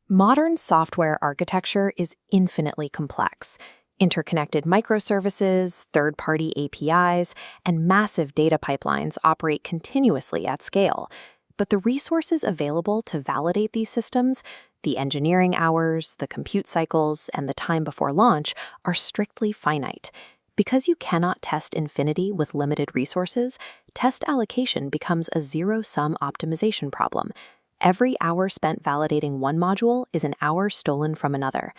Modern software architecture is infinitely complex. Interconnected microservices, third-party APIs, and massive data pipelines operate continuously at scale. But the resources available to validate these systems, the engineering hours, the compute cycles, and the time before launch, are strictly finite. Because you cannot test infinity with limited resources, test allocation becomes a zero-sum optimization problem. Every hour spent validating one module is an hour stolen from another.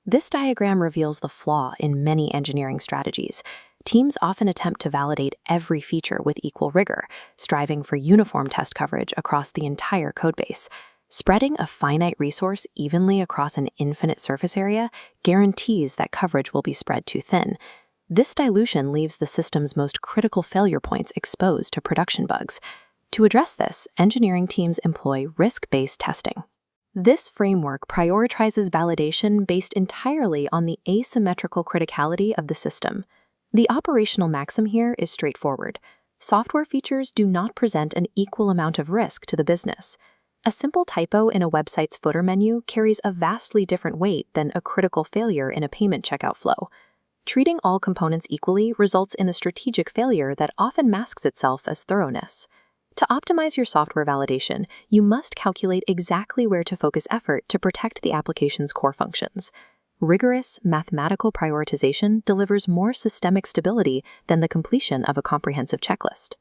This diagram reveals the flaw in many engineering strategies. Teams often attempt to validate every feature with equal rigor, striving for uniform test coverage across the entire codebase. Spreading a finite resource evenly across an infinite surface area guarantees that coverage will be spread too thin. This dilution leaves the system's most critical failure points exposed to production bugs. To address this, engineering teams employ risk-based testing. This framework prioritizes validation based entirely on the asymmetrical criticality of the system. The operational maxim here is straightforward. Software features do not present an equal amount of risk to the business. A simple typo in a website's footer menu carries a vastly different weight than a critical failure in a payment checkout flow. Treating all components equally results in a strategic failure that often masks itself as thoroughness. To optimize your software validation, you must calculate exactly where to focus effort to protect the application's core functions. Rigorous, mathematical prioritization delivers more systemic stability than the completion of a comprehensive checklist.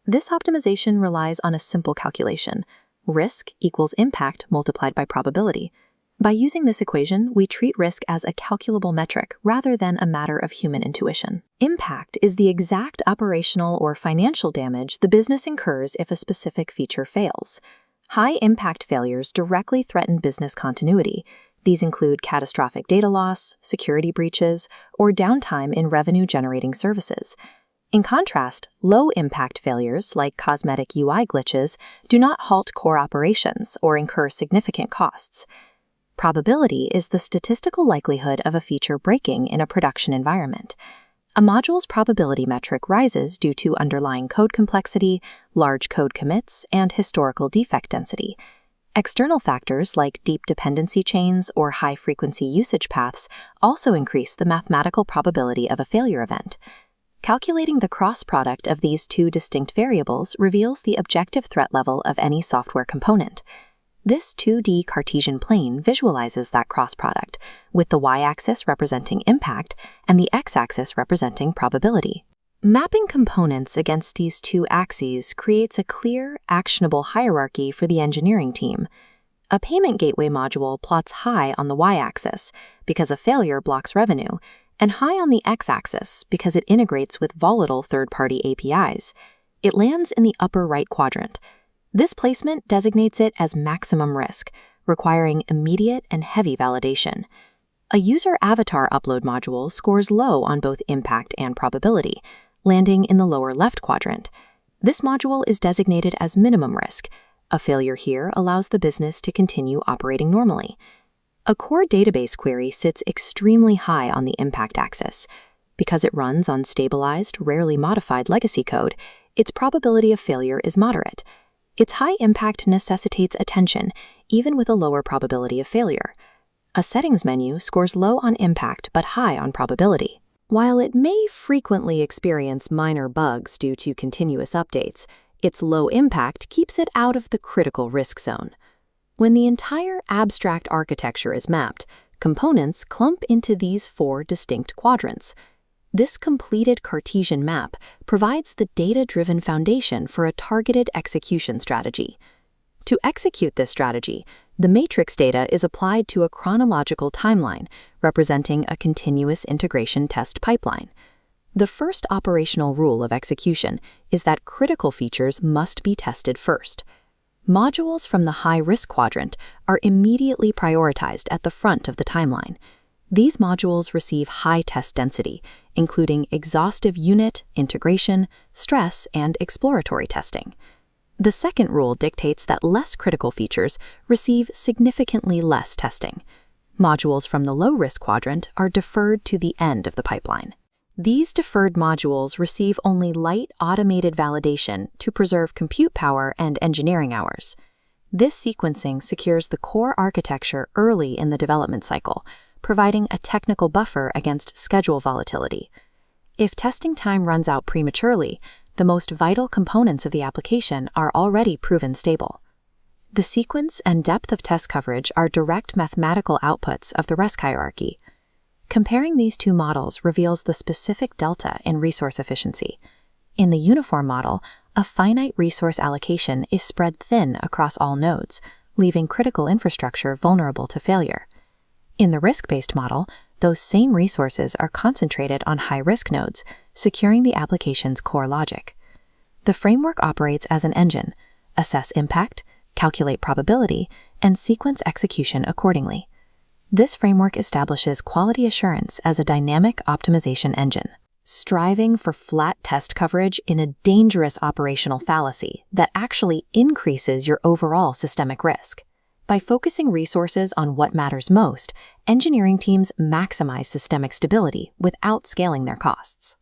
This optimization relies on a simple calculation: risk equals impact multiplied by probability. By using this equation, we treat risk as a calculable metric rather than a matter of human intuition. Impact is the exact operational or financial damage the business incurs if a specific feature fails. High-impact failures directly threaten business continuity. These include catastrophic data loss, security breaches, or downtime in revenue-generating services. In contrast, low-impact failures, like cosmetic UI glitches, do not halt core operations or incur significant costs. Probability is the statistical likelihood of a feature breaking in a production environment. A module's probability metric rises due to underlying code complexity, large code commits, and historical defect density. External factors like deep dependency chains or high-frequency usage paths also increase the mathematical probability of a failure event. Calculating the cross product of these two distinct variables reveals the objective threat level of any software component. This 2D Cartesian plane visualizes that cross product, with the y-axis representing impact and the x-axis representing probability. Mapping components against these two axes creates a clear, actionable hierarchy for the engineering team. A payment gateway module plots high on the y-axis because a failure blocks revenue, and high on the x-axis because it integrates with volatile third-party APIs. It lands in the upper right quadrant. This placement designates it as maximum risk, requiring immediate and heavy validation. A user avatar upload module scores low on both impact and probability, landing in the lower left quadrant. This module is designated as minimum risk. A failure here allows the business to continue operating normally. A core database query sits extremely high on the impact axis. Because it runs on stabilized, rarely modified legacy code, its probability of failure is moderate. Its high impact necessitates attention, even with a lower probability of failure. A settings menu scores low on impact but high on probability. While it may frequently experience minor bugs due to continuous updates, its low impact keeps it out of the critical risk zone. When the entire abstract architecture is mapped, components clump into these four distinct quadrants. This completed Cartesian map provides the data-driven foundation for a targeted execution strategy. To execute this strategy, the matrix data is applied to a chronological timeline, representing a continuous integration test pipeline. The first operational rule of execution is that critical features must be tested first. Modules from the high-risk quadrant are immediately prioritized at the front of the timeline. These modules receive high test density, including exhaustive unit, integration, stress, and exploratory testing. The second rule dictates that less critical features receive significantly less testing. Modules from the low-risk quadrant are deferred to the end of the pipeline. These deferred modules receive only light automated validation to preserve compute power and engineering hours. This sequencing secures the core architecture early in the development cycle, providing a technical buffer against schedule volatility. If testing time runs out prematurely, the most vital components of the application are already proven stable. The sequence and depth of test coverage are direct mathematical outputs of the risk hierarchy. Comparing these two models reveals the specific delta in resource efficiency. In the uniform model, a finite resource allocation is spread thin across all nodes, leaving critical infrastructure vulnerable to failure. In the risk-based model, those same resources are concentrated on high-risk nodes, securing the application's core logic. The framework operates as an engine: assess impact, calculate probability, and sequence execution accordingly. This framework establishes quality assurance as a dynamic optimization engine. Striving for flat test coverage in a dangerous operational fallacy that actually increases your overall systemic risk. By focusing resources on what matters most, engineering teams maximize systemic stability without scaling their costs.